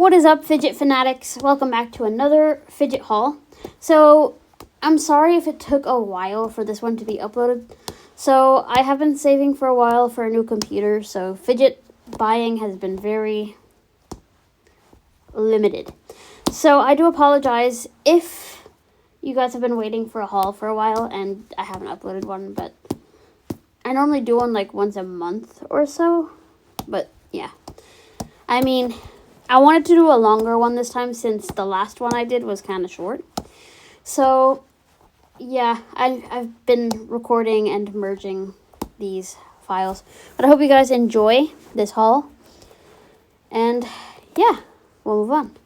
What is up, fidget fanatics? Welcome back to another fidget haul. So, I'm sorry if it took a while for this one to be uploaded. So, I have been saving for a while for a new computer, so fidget buying has been very limited. So, I do apologize if you guys have been waiting for a haul for a while and I haven't uploaded one, but I normally do one like once a month or so. But, yeah. I mean, I wanted to do a longer one this time since the last one I did was kind of short. So, yeah, I've been recording and merging these files. But I hope you guys enjoy this haul. And, yeah, we'll move on.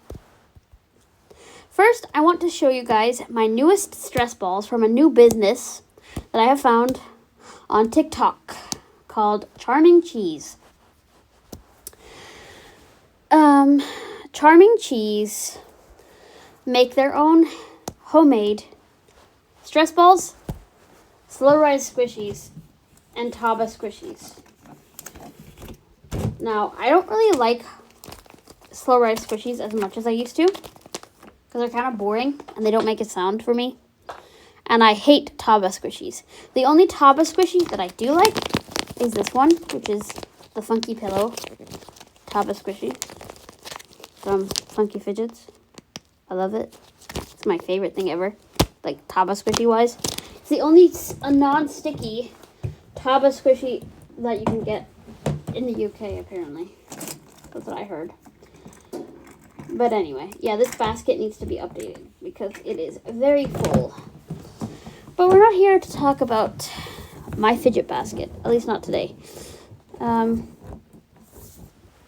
First, I want to show you guys my newest stress balls from a new business that I have found on TikTok called Charming Cheese. Charming Cheese make their own homemade stress balls, slow rise squishies, and Taba squishies. Now, I don't really like slow rise squishies as much as I used to because they're kind of boring and they don't make a sound for me. And I hate Taba squishies. The only Taba squishy that I do like is this one, which is the Funky Pillow Taba squishy from Funky Fidgets. I love it. It's my favorite thing ever, like Taba squishy wise. It's the only non-sticky Taba squishy that you can get in the UK, apparently. That's what I heard. But anyway, yeah, this basket needs to be updated because it is very full. But we're not here to talk about my fidget basket, at least not today.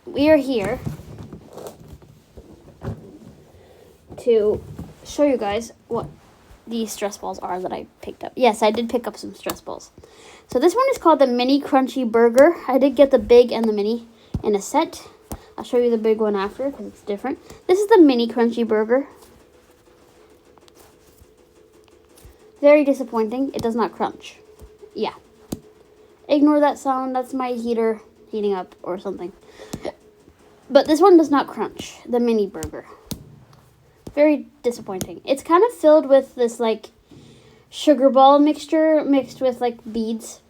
We are here to show you guys what these stress balls are that I picked up. Yes, I did pick up some stress balls. So this one is called the Mini Crunchy Burger. I did get the big and the mini in a set. I'll show you the big one after because it's different. This is the Mini Crunchy Burger. Very disappointing. It does not crunch. Yeah. Ignore that sound. That's my heater heating up or something. But this one does not crunch. The mini burger. Very disappointing. It's kind of filled with this like sugar ball mixture mixed with like beads.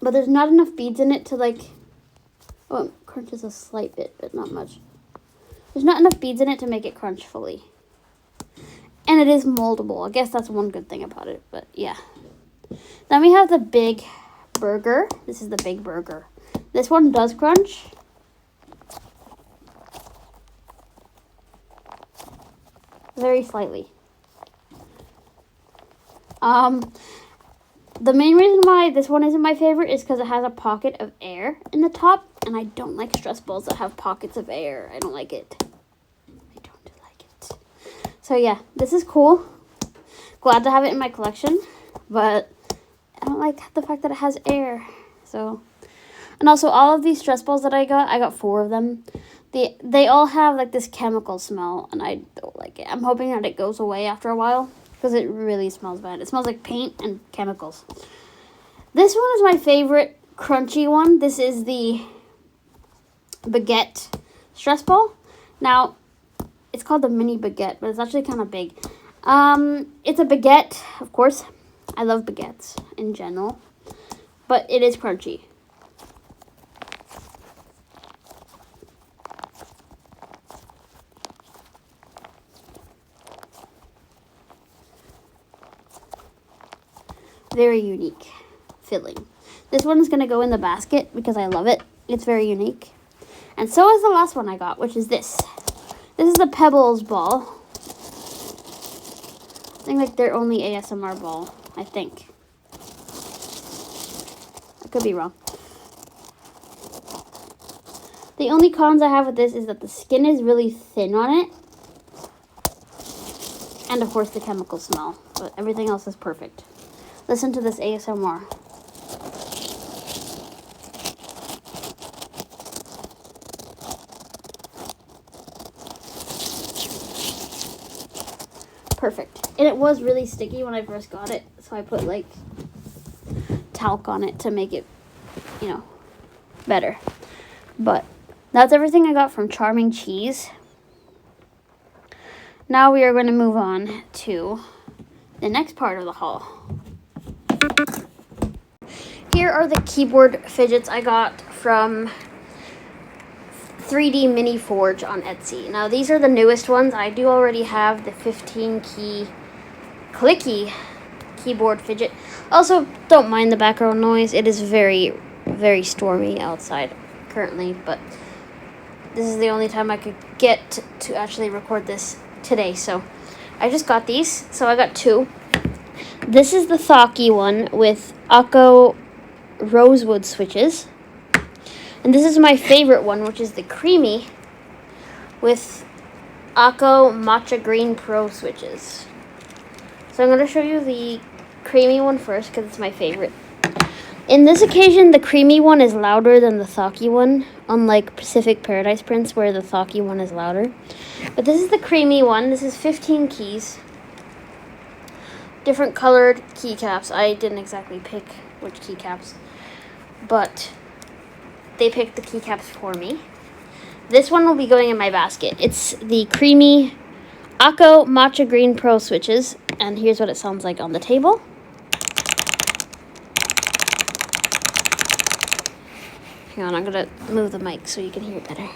But there's not enough beads in it to like... Oh, it crunches a slight bit, but not much. There's not enough beads in it to make it crunch fully. And it is moldable. I guess that's one good thing about it, but yeah. Then we have the big burger. This is the big burger. This one does crunch. Very slightly. The main reason why this one isn't my favorite is because it has a pocket of air in the top, and I don't like stress balls that have pockets of air. I don't like it. So yeah, this is cool. Glad to have it in my collection, but I don't like the fact that it has air. So, and also all of these stress balls that I got 4 of them. They all have like this chemical smell, and I don't like it. I'm hoping that it goes away after a while because it really smells bad. It smells like paint and chemicals. This one is my favorite crunchy one. This is the baguette stress ball. Now, it's called the mini baguette, but it's actually kind of big. It's a baguette, of course. I love baguettes in general, but it is crunchy. Very unique filling. This one is going to go in the basket because I love it. It's very unique. And so is the last one I got, which is this. This is the Pebbles ball. I think like their only ASMR ball, I think. I could be wrong. The only cons I have with this is that the skin is really thin on it. And of course the chemical smell, but everything else is perfect. Listen to this ASMR. Perfect. And it was really sticky when I first got it, so I put like talc on it to make it, better. But That's everything I got from Charming Cheese. Now we are going to move on to the next part of the haul. Here are the keyboard fidgets I got from 3D Mini Forge on Etsy. Now these are the newest ones. I do already have the 15 key clicky keyboard fidget. Also, don't mind the background noise. It is very, very stormy outside currently, but this is the only time I could get to actually record this today. So I just got these. So I got two. This is the Thocky one with Akko rosewood switches. And this is my favorite one, which is the creamy with Akko matcha green pro switches. So I'm going to show you the creamy one first because it's my favorite. In this occasion, the creamy one is louder than the Thocky one, unlike Pacific Paradise Prince where the Thocky one is louder. But this is the creamy one. This is 15 keys. Different colored keycaps. I didn't exactly pick which keycaps, but they picked the keycaps for me. This one will be going in my basket. It's the creamy Akko Matcha Green Pro switches, and here's what it sounds like on the table. Hang on, I'm gonna move the mic so you can hear it better.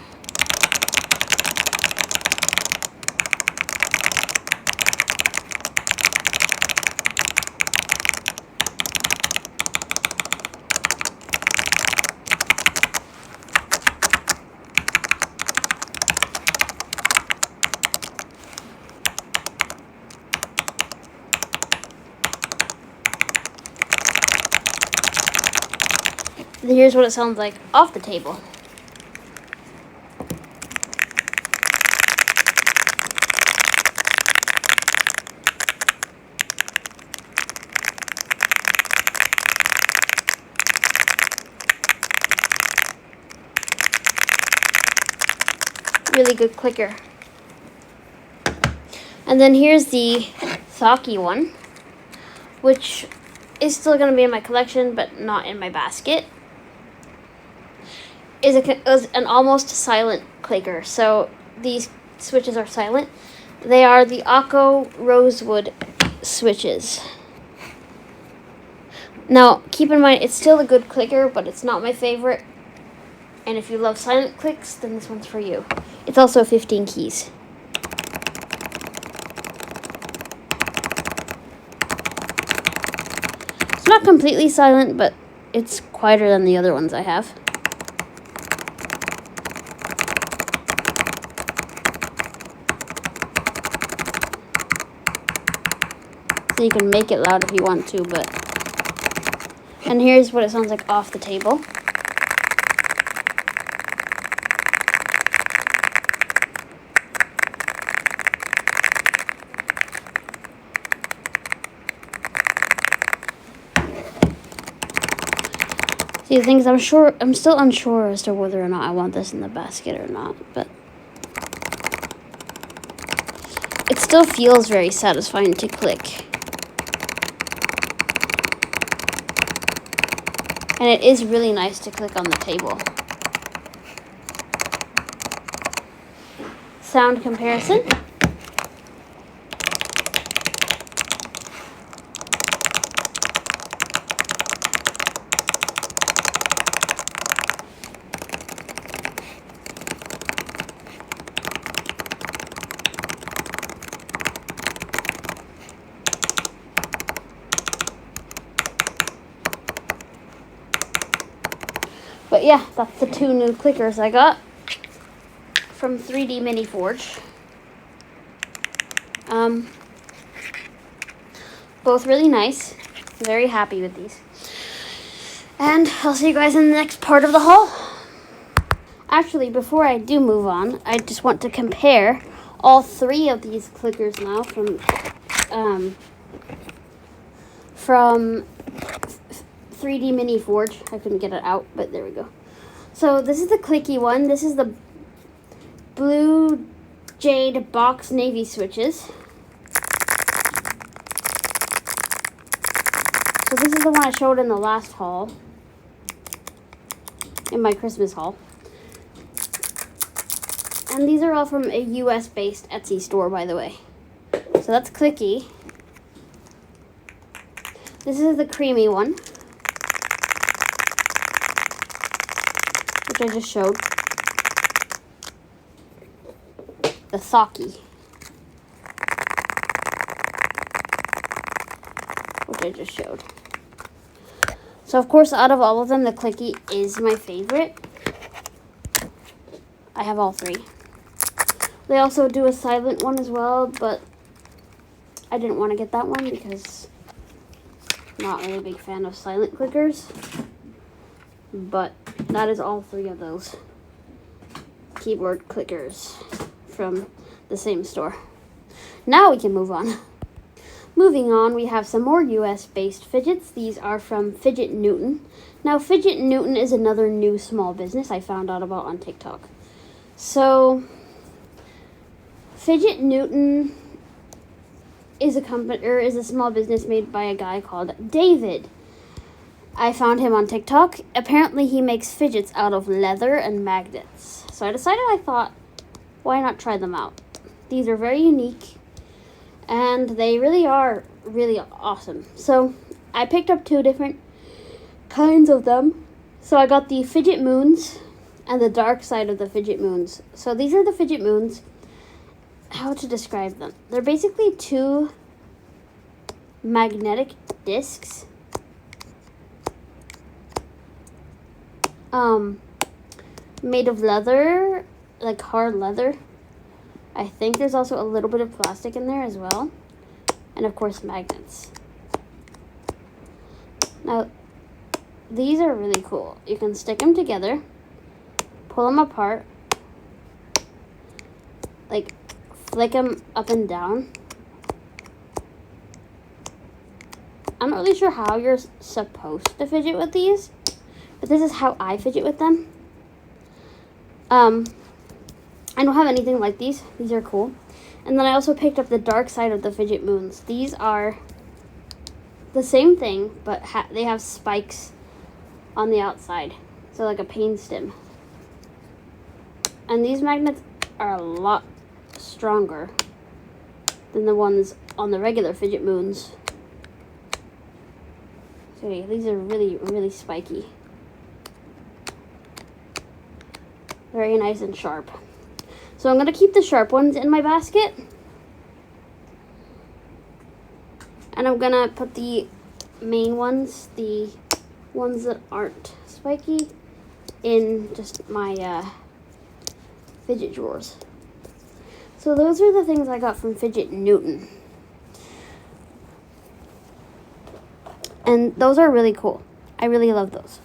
Here's what it sounds like off the table. Really good clicker. And then here's the Thocky one, which is still going to be in my collection, but not in my basket. Is an almost silent clicker. So these switches are silent. They are the Akko rosewood switches. Now, keep in mind, it's still a good clicker, but it's not my favorite. And if you love silent clicks, then this one's for you. It's also 15 keys. It's not completely silent, but it's quieter than the other ones I have. So you can make it loud if you want to, but... And here's what it sounds like off the table. See, the thing is, I'm still unsure as to whether or not I want this in the basket or not, but... It still feels very satisfying to click. And it is really nice to click on the table. Sound comparison. But yeah, that's the two new clickers I got from 3D Mini Forge. Both really nice. Very happy with these. And I'll see you guys in the next part of the haul. Actually, before I do move on, I just want to compare all three of these clickers now from 3D Mini Forge. I couldn't get it out, but there we go. So this is the clicky one. This is the Blue Jade box navy switches. So this is the one I showed in the last haul, in my Christmas haul. And these are all from a US-based Etsy store, by the way. So that's Clicky. This is the creamy one, which I just showed. The Saki, which I just showed. So, of course, out of all of them, the Clicky is my favorite. I have all three. They also do a silent one as well, but I didn't want to get that one because I'm not really a big fan of silent clickers. But that is all three of those keyboard clickers from the same store. Now we can move on. Moving on, we have some more US-based fidgets. These are from Fidget Newton. Now, Fidget Newton is another new small business I found out about on TikTok. So, Fidget Newton is a small business made by a guy called David. I found him on TikTok. Apparently, he makes fidgets out of leather and magnets. So I thought, why not try them out? These are very unique, and they really are really awesome. So I picked up 2 different kinds of them. So I got the Fidget Moons and the dark side of the Fidget Moons. So these are the Fidget Moons. How to describe them? They're basically 2 magnetic discs. Made of leather, like hard leather. I think there's also a little bit of plastic in there as well. And of course, magnets. Now, these are really cool. You can stick them together, pull them apart, like flick them up and down. I'm not really sure how you're supposed to fidget with these, but this is how I fidget with them. I don't have anything like these. These are cool. And then I also picked up the dark side of the Fidget Moons. These are the same thing, but they have spikes on the outside. So like a pain stem. And these magnets are a lot stronger than the ones on the regular Fidget Moons. So yeah, these are really, really spiky. Very nice and sharp. So I'm going to keep the sharp ones in my basket. And I'm going to put the main ones, the ones that aren't spiky, in just my fidget drawers. So those are the things I got from Fidget Newton. And those are really cool. I really love those.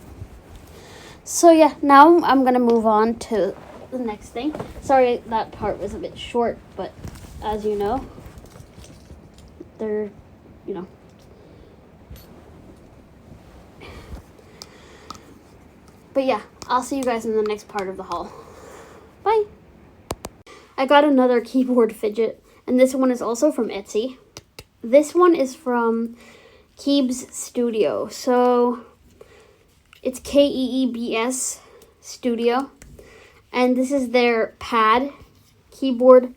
So yeah, now I'm going to move on to the next thing. Sorry that part was a bit short, but as you know, they're, But yeah, I'll see you guys in the next part of the haul. Bye! I got another keyboard fidget, and this one is also from Etsy. This one is from Keebs Studio. So it's Keebs Studio. And this is their keyboard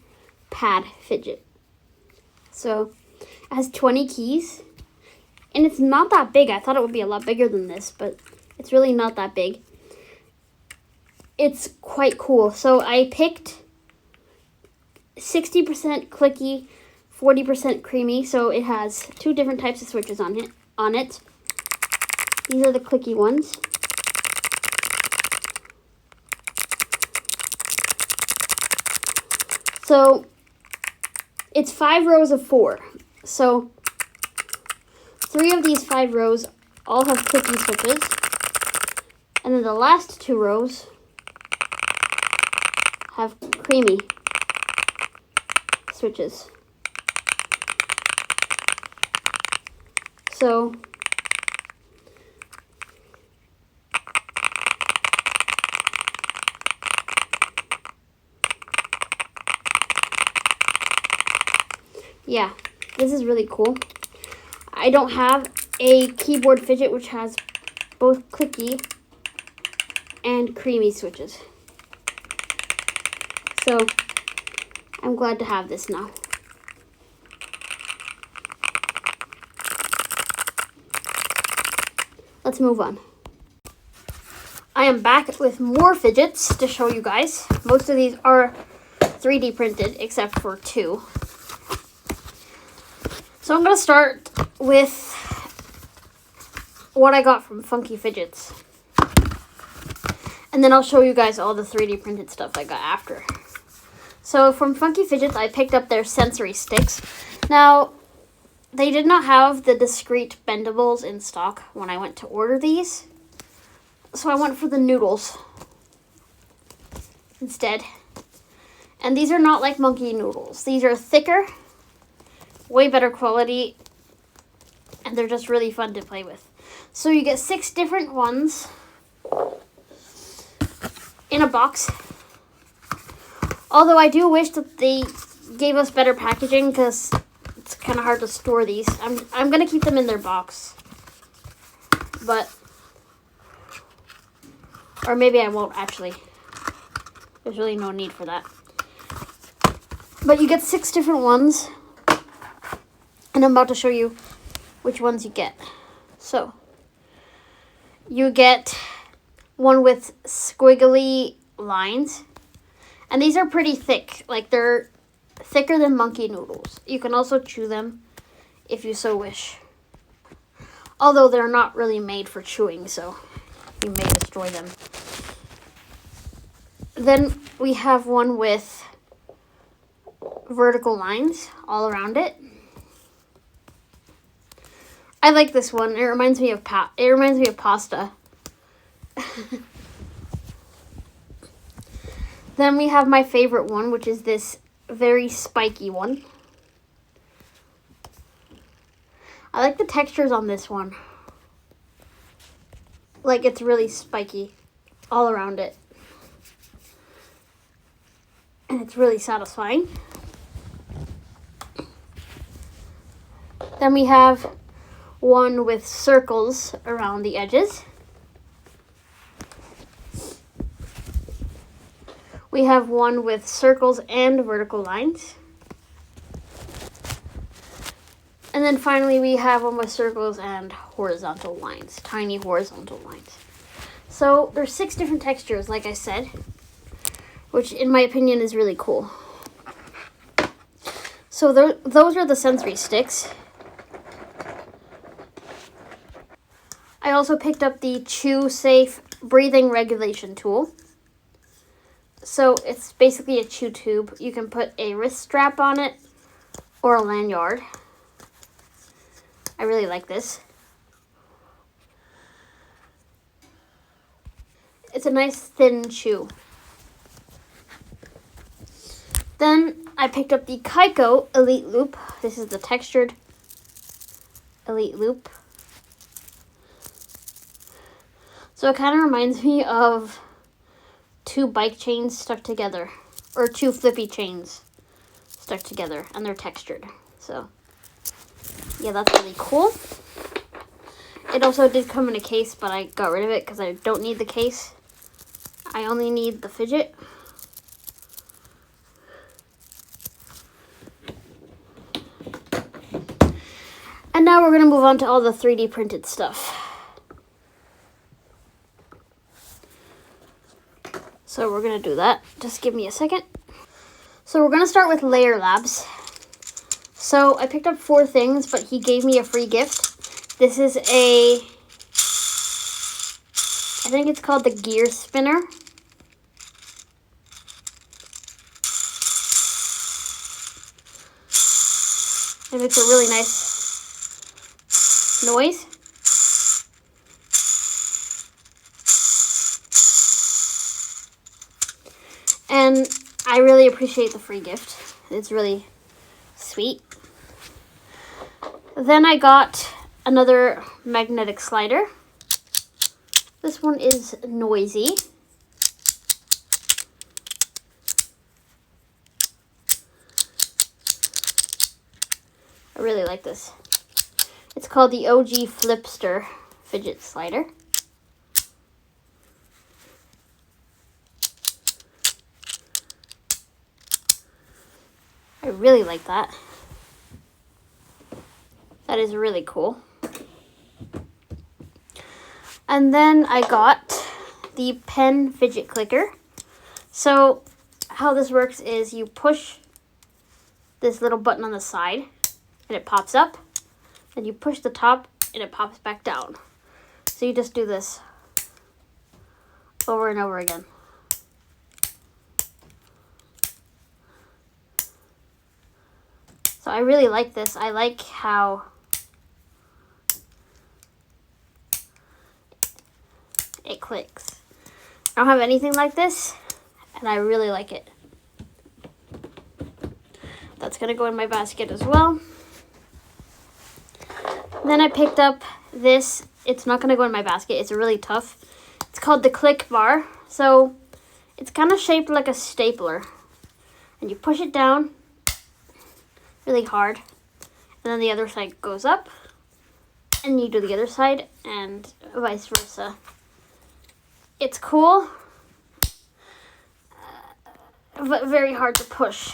pad fidget. So it has 20 keys. And it's not that big. I thought it would be a lot bigger than this, but it's really not that big. It's quite cool. So I picked 60% clicky, 40% creamy. So it has 2 different types of switches on it. These are the clicky ones. So it's 5 rows of 4. So 3 of these 5 rows all have clicky switches. And then the last 2 rows have creamy switches. So yeah, this is really cool. I don't have a keyboard fidget which has both clicky and creamy switches. So I'm glad to have this now. Let's move on. I am back with more fidgets to show you guys. Most of these are 3D printed except for 2. So I'm going to start with what I got from Funky Fidgets. And then I'll show you guys all the 3D printed stuff I got after. So from Funky Fidgets, I picked up their sensory sticks. Now, they did not have the discrete bendables in stock when I went to order these. So I went for the noodles instead. And these are not like monkey noodles. These are thicker, way better quality, and they're just really fun to play with. So you get 6 different ones in a box. Although I do wish that they gave us better packaging because it's kind of hard to store these. I'm going to keep them in their box. But, or maybe I won't actually. There's really no need for that. But you get 6 different ones. And I'm about to show you which ones you get. So, you get one with squiggly lines. And these are pretty thick. Like, they're thicker than monkey noodles. You can also chew them if you so wish. Although they're not really made for chewing, so you may destroy them. Then we have one with vertical lines all around it. I like this one. It reminds me of pasta. Then we have my favorite one, which is this very spiky one. I like the textures on this one. Like, it's really spiky all around it. And it's really satisfying. Then we have one with circles around the edges. We have one with circles and vertical lines. And then finally we have one with circles and horizontal lines, tiny horizontal lines. So there's 6 different textures, like I said, which in my opinion is really cool. So those are the sensory sticks. I also picked up the Chew Safe breathing regulation tool. So it's basically a chew tube. You can put a wrist strap on it or a lanyard. I really like this. It's a nice thin chew. Then I picked up the Kaiko Elite Loop. This is the textured Elite Loop. So it kind of reminds me of 2 bike chains stuck together, or 2 flippy chains stuck together, and they're textured. So yeah, that's really cool. It also did come in a case, but I got rid of it because I don't need the case. I only need the fidget. And now we're going to move on to all the 3D printed stuff. So we're going to do that. Just give me a second. So we're going to start with Layer Labs. So I picked up 4 things, but he gave me a free gift. This is I think it's called the Gear Spinner. It makes a really nice noise. And I really appreciate the free gift. It's really sweet. Then I got another magnetic slider. This one is noisy. I really like this. It's called the OG Flipster fidget slider. I really like that. That is really cool. And then I got the pen fidget clicker. So how this works is you push this little button on the side and it pops up. Then you push the top and it pops back down. So you just do this over and over again. So I really like this. I like how it clicks. I don't have anything like this, and I really like it. That's gonna go in my basket as well. And then I picked up this. It's not gonna go in my basket. It's really tough. It's called the Click Bar. So it's kind of shaped like a stapler. And you push it down really hard. And then the other side goes up. And you do the other side and vice versa. It's cool, but very hard to push.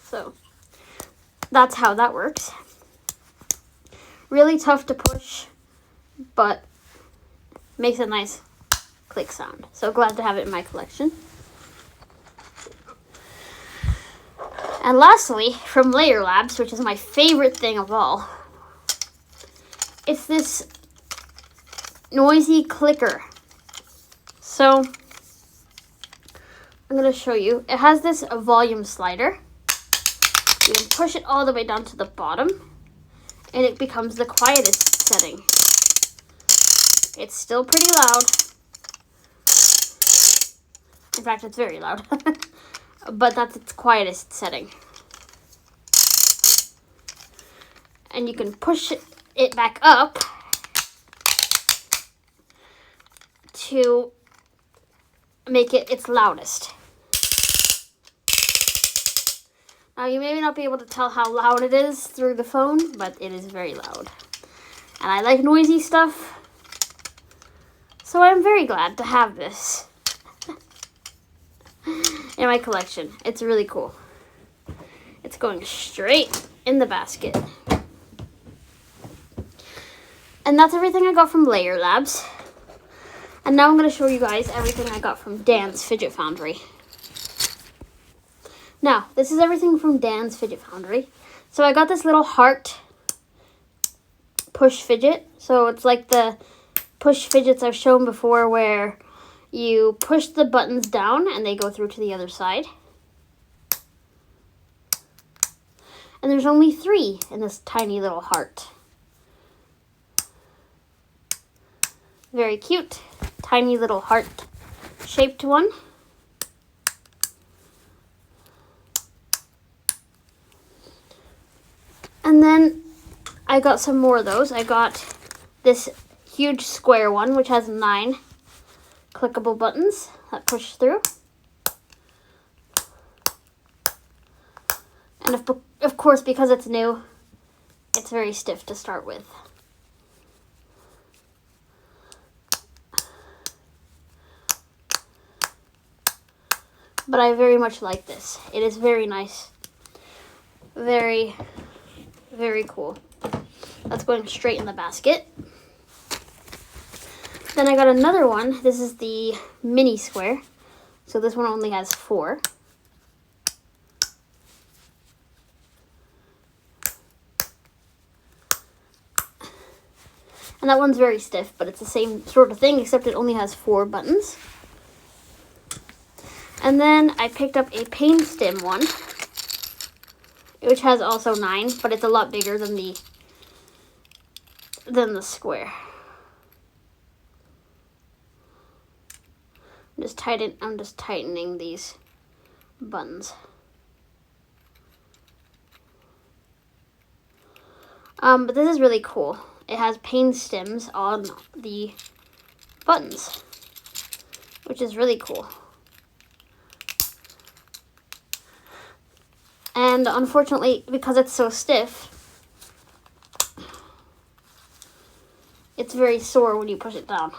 So that's how that works. Really tough to push, but makes a nice click sound. So glad to have it in my collection. And lastly, from Layer Labs, which is my favorite thing of all, it's this noisy clicker. So I'm going to show you. It has this volume slider. You can push it all the way down to the bottom, and it becomes the quietest setting. It's still pretty loud. In fact, it's very loud. But that's its quietest setting. And you can push it back up to make it its loudest. Now you may not be able to tell how loud it is through the phone, but it is very loud. And I like noisy stuff, so I'm very glad to have this in my collection. It's really cool. It's going straight in the basket. And that's everything I got from Layer Labs. And now I'm going to show you guys everything I got from Dan's Fidget Foundry. Now, this is everything from Dan's Fidget Foundry. So I got this little heart push fidget. So it's like the push fidgets I've shown before where you push the buttons down and they go through to the other side. And there's only 3 in this tiny little heart. Very cute, tiny little heart-shaped one. And then I got some more of those. I got this huge square one, which has 9 clickable buttons that push through. And of course, because it's new, it's very stiff to start with. But I very much like this. It is very nice. Very, very cool. That's going straight in the basket. Then I got another one. This is the mini square. So this one only has 4. And that one's very stiff, but it's the same sort of thing, except it only has 4 buttons. And then I picked up a pain stim one, which has also 9, but it's a lot bigger than the square. I'm just tightening these buttons. But this is really cool. It has pain stims on the buttons, which is really cool. And unfortunately, because it's so stiff, it's very sore when you push it down.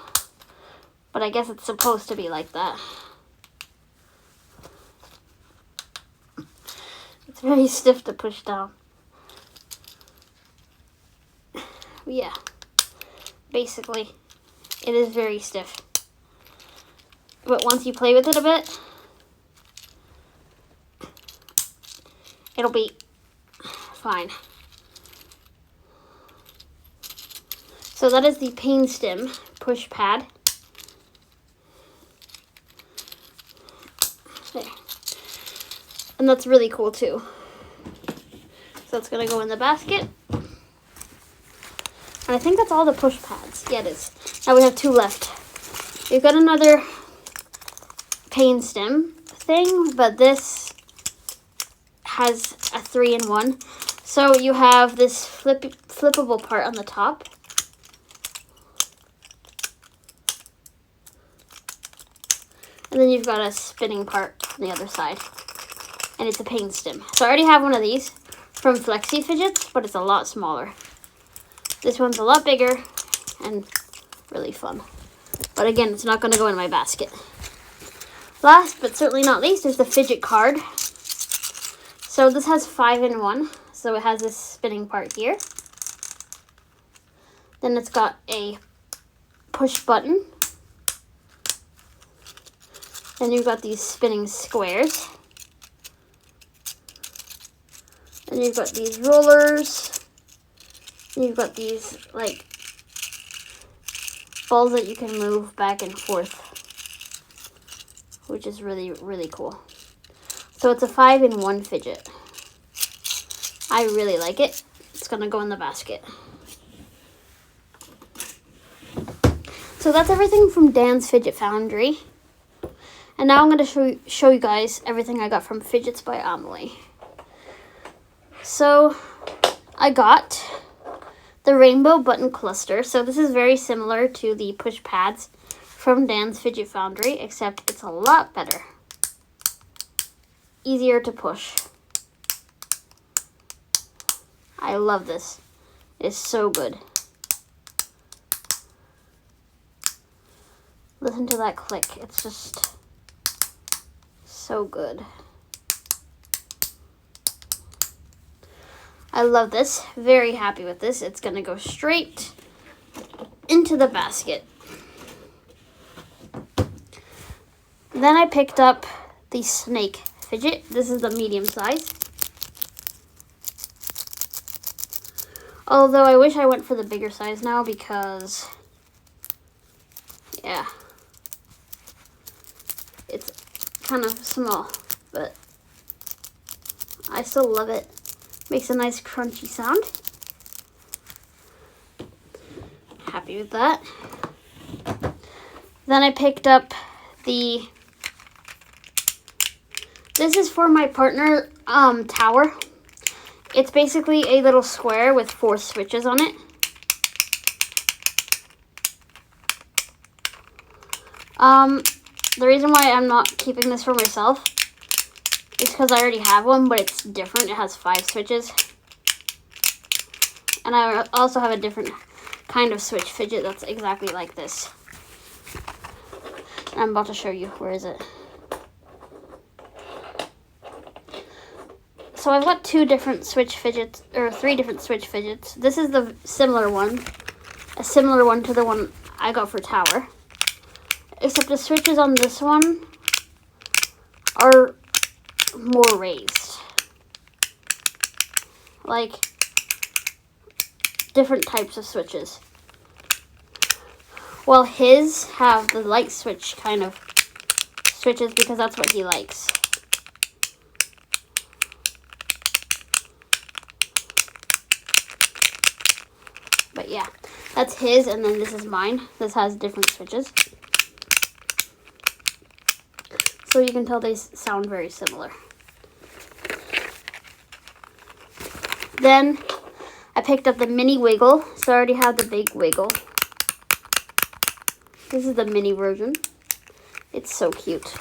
But I guess it's supposed to be like that. It's very stiff to push down. Yeah, basically, it is very stiff. But once you play with it a bit, it'll be fine. So that is the Pain Stim push pad. There. And that's really cool too. So it's gonna go in the basket. And I think that's all the push pads. Yeah, it is. Now we have 2 left. We've got another Pain Stim thing, but this has a 3-in-1. So you have this flippable part on the top. And then you've got a spinning part on the other side. And it's a Pain Stim. So I already have one of these from Flexi Fidgets, but it's a lot smaller. This one's a lot bigger and really fun. But again, it's not going to go in my basket. Last, but certainly not least, is the fidget card. So this has 5-in-1. So it has this spinning part here. Then it's got a push button. Then you've got these spinning squares. Then you've got these rollers. And you've got these, like, balls that you can move back and forth, which is really, really cool. So it's a 5-in-1 fidget. I really like it. It's going to go in the basket. So that's everything from Dan's Fidget Foundry. And now I'm going to show you guys everything I got from Fidgets by Amelie. So I got the rainbow button cluster. So this is very similar to the push pads from Dan's Fidget Foundry, except it's a lot better. Easier to push. I love this. It's so good. Listen to that click. It's just so good. I love this. Very happy with this. It's going to go straight into the basket. Then I picked up the snake fidget. This is the medium size. Although I wish I went for the bigger size now because, yeah, it's kind of small, but I still love it. Makes a nice crunchy sound. Happy with that. Then I picked up this is for my partner tower. It's basically a little square with 4 switches on it. The reason why I'm not keeping this for myself is because I already have one, but it's different. It has 5 switches. And I also have a different kind of switch fidget that's exactly like this. And I'm about to show you. Where is it? So I've got 2 different switch fidgets, or 3 different switch fidgets. This is the similar one. A similar one to the one I got for tower. Except the switches on this one are more raised. Like different types of switches. Well, his have the light switch kind of switches because that's what he likes. But yeah, that's his, and then this is mine. This has different switches. So you can tell they sound very similar. Then I picked up the mini wiggle. So I already have the big wiggle. This is the mini version. It's so cute.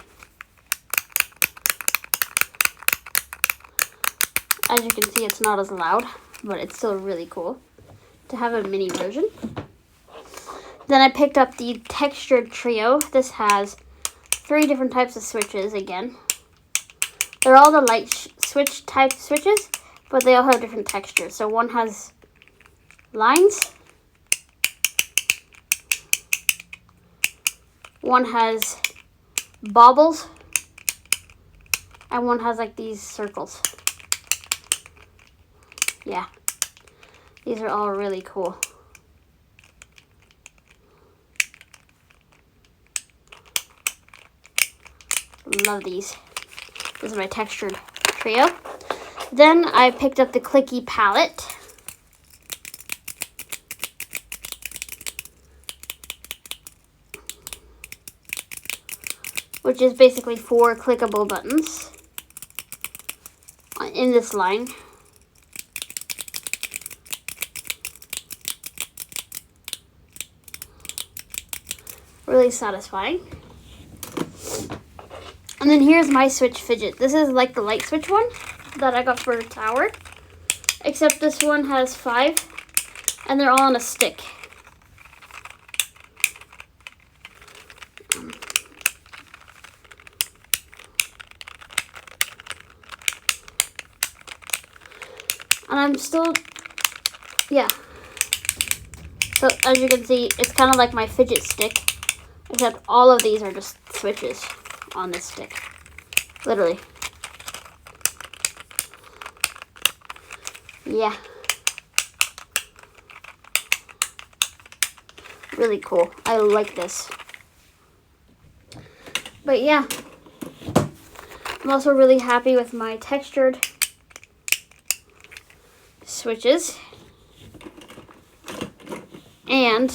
As you can see, it's not as loud, but it's still really cool to have a mini version. Then I picked up the textured trio. This has 3 different types of switches again. They're all the light switch type switches, but they all have different textures. So one has lines, one has baubles, and one has like these circles. Yeah, these are all really cool. Love these. This is my textured trio. Then I picked up the clicky palette. Which is basically 4 clickable buttons in this line. Really satisfying. And then here's my Switch fidget. This is like the light switch one that I got for Tower. Except this one has 5 and they're all on a stick. And I'm still, yeah. So as you can see, it's kind of like my fidget stick. Except all of these are just switches on this stick. Literally. Yeah. Really cool. I like this. But yeah. I'm also really happy with my textured switches. And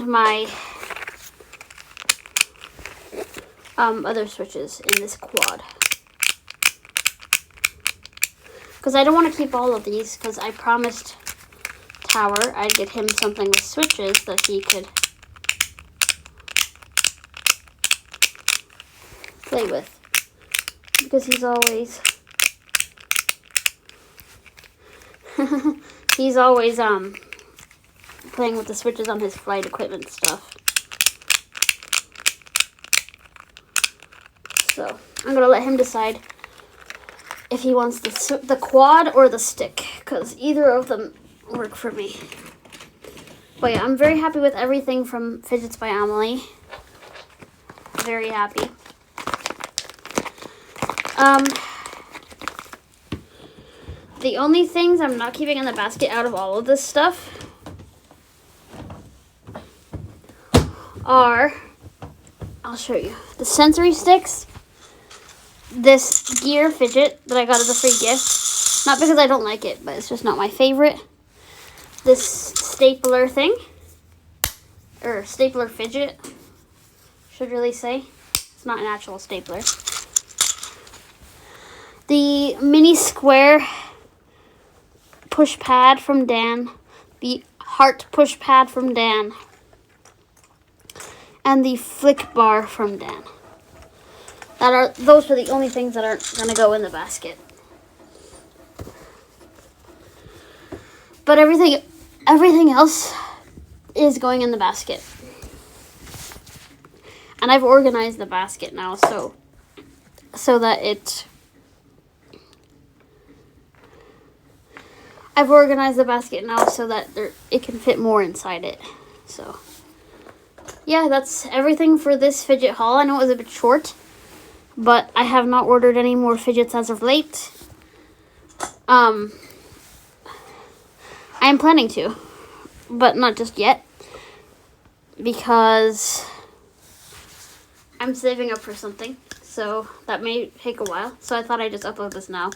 my other switches in this quad. Because I don't want to keep all of these, because I promised Tower I'd get him something with switches that he could play with. Because he's always he's always playing with the switches on his flight equipment stuff. So I'm gonna let him decide if he wants the quad or the stick, because either of them work for me. But yeah, I'm very happy with everything from Fidgets by Amelie. Very happy. The only things I'm not keeping in the basket out of all of this stuff are, I'll show you, the sensory sticks, this gear fidget that I got as a free gift, not because I don't like it, but it's just not my favorite, this stapler thing, or stapler fidget, should really say, it's not an actual stapler, the mini square push pad from Dan, the heart push pad from Dan, and the flick bar from Dan. Those are the only things that aren't gonna go in the basket. But everything else is going in the basket. And I've organized the basket now so that it I've organized the basket now so that it can fit more inside it. So yeah, that's everything for this fidget haul. I know it was a bit short, but I have not ordered any more fidgets as of late. I am planning to, but not just yet, because I'm saving up for something, so that may take a while. So I thought I'd just upload this now,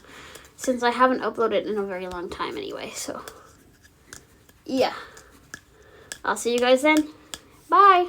since I haven't uploaded in a very long time anyway. So yeah, I'll see you guys then. Bye.